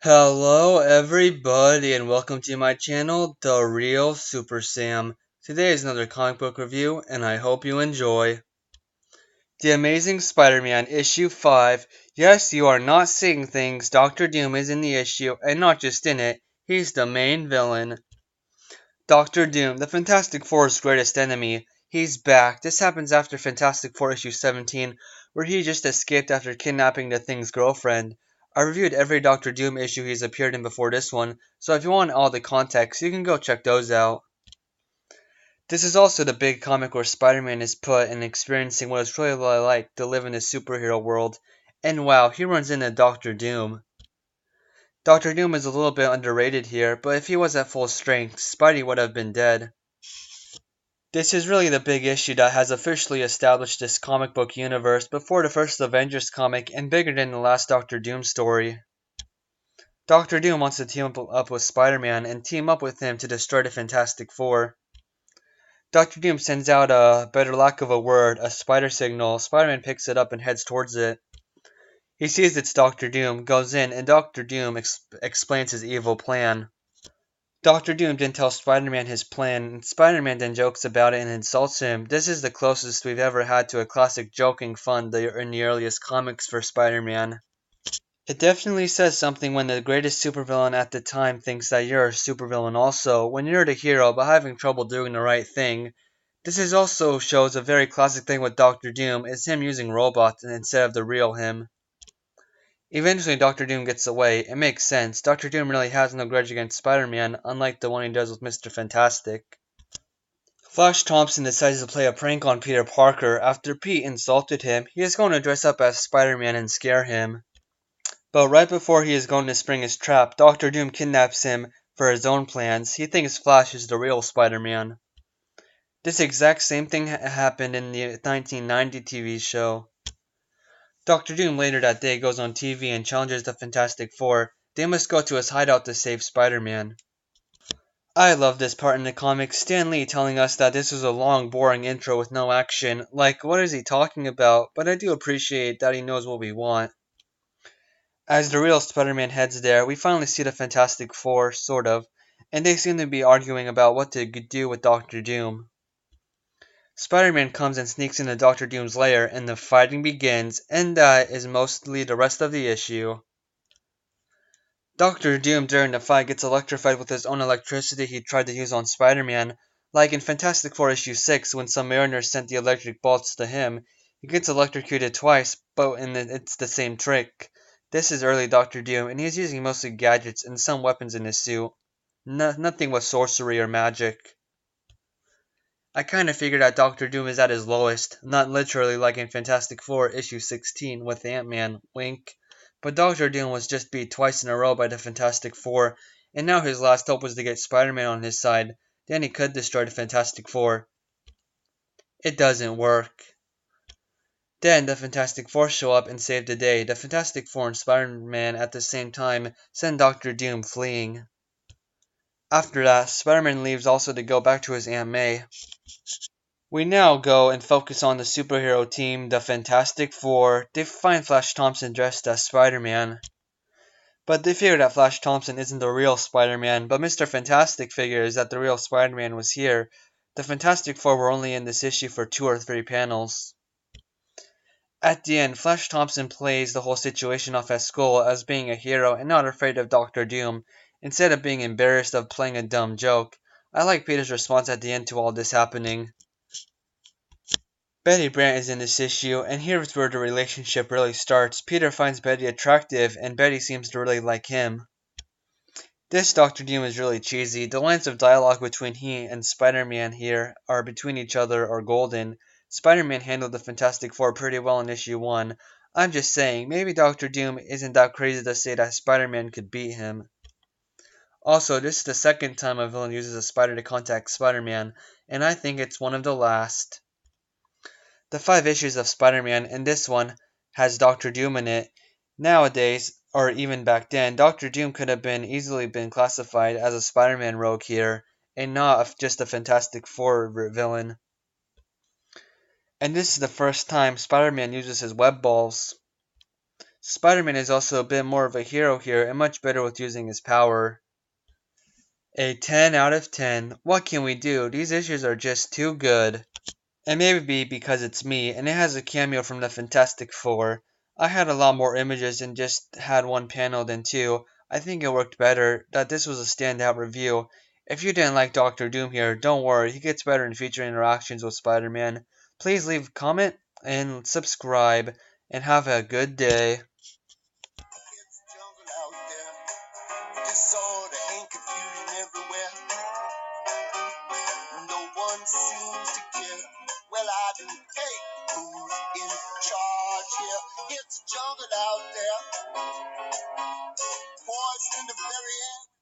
Hello everybody and welcome to my channel, The Real Super Sam. Today is another comic book review and I hope you enjoy. The Amazing Spider-Man issue 5. Yes, you are not seeing things. Dr. Doom is in the issue and not just in it, he's the main villain. Dr. Doom, the Fantastic Four's greatest enemy. He's back. This happens after Fantastic Four issue 17, where he just escaped after kidnapping the Thing's girlfriend. I reviewed every Dr. Doom issue he's appeared in before this one, so if you want all the context, you can go check those out. This is also the big comic where Spider-Man is put and experiencing what it's really like to live in a superhero world, and wow, he runs into Dr. Doom. Dr. Doom is a little bit underrated here, but if he was at full strength, Spidey would have been dead. This is really the big issue that has officially established this comic book universe before the first Avengers comic and bigger than the last Doctor Doom story. Doctor Doom wants to team up with Spider-Man and team up with him to destroy the Fantastic Four. Doctor Doom sends out a, better lack of a word, a spider signal. Spider-Man picks it up and heads towards it. He sees it's Doctor Doom, goes in, and Doctor Doom explains his evil plan. Doctor Doom then tells Spider-Man his plan, and Spider-Man then jokes about it and insults him. This is the closest we've ever had to a classic joking fun in the earliest comics for Spider-Man. It definitely says something when the greatest supervillain at the time thinks that you're a supervillain also, when you're the hero but having trouble doing the right thing. This is also shows a very classic thing with Doctor Doom, is him using robots instead of the real him. Eventually, Doctor Doom gets away. It makes sense. Doctor Doom really has no grudge against Spider-Man, unlike the one he does with Mr. Fantastic. Flash Thompson decides to play a prank on Peter Parker. After Pete insulted him, he is going to dress up as Spider-Man and scare him. But right before he is going to spring his trap, Doctor Doom kidnaps him for his own plans. He thinks Flash is the real Spider-Man. This exact same thing happened in the 1990 TV show. Doctor Doom later that day goes on TV and challenges the Fantastic Four. They must go to his hideout to save Spider-Man. I love this part in the comics, Stan Lee telling us that this was a long, boring intro with no action. Like, what is he talking about? But I do appreciate that he knows what we want. As the real Spider-Man heads there, we finally see the Fantastic Four, sort of, and they seem to be arguing about what to do with Doctor Doom. Spider-Man comes and sneaks into Doctor Doom's lair, and the fighting begins, and that is mostly the rest of the issue. Doctor Doom during the fight gets electrified with his own electricity he tried to use on Spider-Man, like in Fantastic Four issue 6 when some mariners sent the electric bolts to him. He gets electrocuted twice, but it's the same trick. This is early Doctor Doom, and he is using mostly gadgets and some weapons in his suit. Nothing with sorcery or magic. I kinda figured that Doctor Doom is at his lowest, not literally like in Fantastic Four issue 16 with Ant-Man, wink, but Doctor Doom was just beat twice in a row by the Fantastic Four, and now his last hope was to get Spider-Man on his side, then he could destroy the Fantastic Four. It doesn't work. Then the Fantastic Four show up and save the day. The Fantastic Four and Spider-Man at the same time send Doctor Doom fleeing. After that, Spider-Man leaves also to go back to his Aunt May. We now go and focus on the superhero team, the Fantastic Four. They find Flash Thompson dressed as Spider-Man. But they figure that Flash Thompson isn't the real Spider-Man, but Mr. Fantastic figures that the real Spider-Man was here. The Fantastic Four were only in this issue for 2 or 3 panels. At the end, Flash Thompson plays the whole situation off at school as being a hero and not afraid of Doctor Doom, instead of being embarrassed of playing a dumb joke. I like Peter's response at the end to all this happening. Betty Brant is in this issue, and here's where the relationship really starts. Peter finds Betty attractive, and Betty seems to really like him. This Doctor Doom is really cheesy. The lines of dialogue between he and Spider-Man here are between each other are golden. Spider-Man handled the Fantastic Four pretty well in issue 1. I'm just saying, maybe Doctor Doom isn't that crazy to say that Spider-Man could beat him. Also, this is the second time a villain uses a spider to contact Spider-Man, and I think it's one of the last. The 5 issues of Spider-Man, and this one has Doctor Doom in it. Nowadays, or even back then, Doctor Doom could have easily been classified as a Spider-Man rogue here, and not just a Fantastic Four villain. And this is the first time Spider-Man uses his web balls. Spider-Man is also a bit more of a hero here and much better with using his power. A 10 out of 10. What can we do? These issues are just too good. And maybe because it's me, and it has a cameo from the Fantastic Four. I had a lot more images and just had one panel than two. I think it worked better, that this was a standout review. If you didn't like Doctor Doom here, don't worry, he gets better in future interactions with Spider-Man. Please leave a comment and subscribe, and have a good day. Disorder and confusion everywhere. No one seems to care. Well, I do. Hey, who's in charge here? It's jungle out there. Poison in the very air.